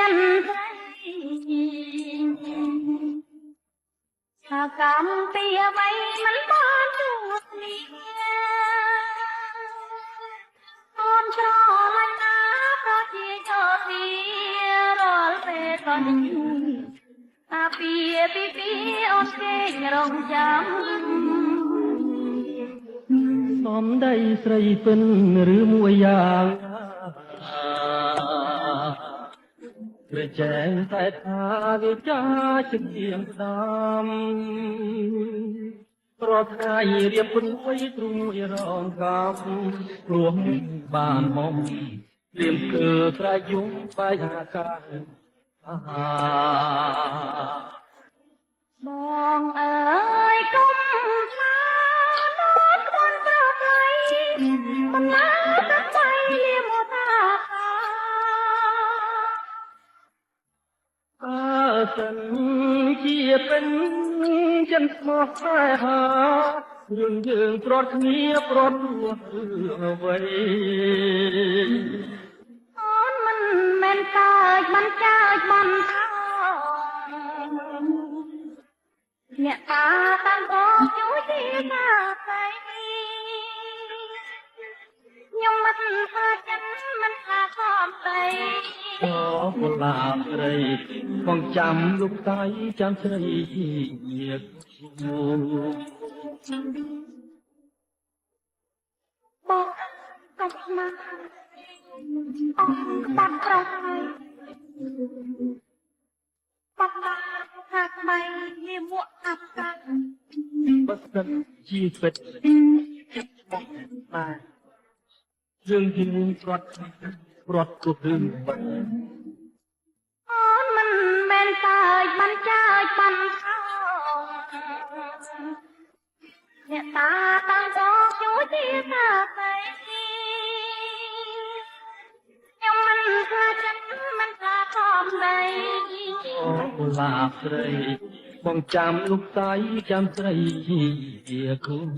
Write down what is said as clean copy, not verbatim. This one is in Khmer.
មានថាកម្មពីអ្វីមិនបានជួបគ្នាអូនស្រឡាញ់ណាប្រជាចូលទីរាល់ពេលក៏នឹងតាពីអូនគេរងចាំសំដីស្រីពិនឬមួយយ៉ាងព្រះចែងតែថាវាចាជាទៀងស្ដាំប្រថ្ងៃរៀបព្រួយទ្រួយរងកាប់ព្រោះបានមកព្រៀមគឺស្រែកយំបាយអាកាសបងអើយកុំខ្លាចអូនគ្មានប្រកៃមិនណាទឹកใจលៀមតាសិនជាเป็นចិនស្មោះតែហាយើងប្រត់គ្នាប្រត់រឿងអ្វីអូនមិនមែនកើតមិនចាចមិនថាអ្នកតាតាំងបងជួយទីថាស្អីខ្ញុំមិនថាចិនមិនថាខំស្អីអូកុលាបស្រីបងចាំលោកតាយចាំស្រីញាក់បងកាច់មកអស់បាត់ប្រោះហើយបាត់ឡាថាក្បៃវាមួកអាប់កាត់បើសិនជាពិតបងណាយើងប្រត់គ្រប់រឿងបាត់អូនមិនមែនតើមិនចាចបានខោអ្នកតាតាំងបងជួយទីថាស្អីខ្ញុំមិនថាចិត្តមិនថាខំដីអូកុលាបស្រីបងចាំលោកតាយចាំស្រីជាគុំ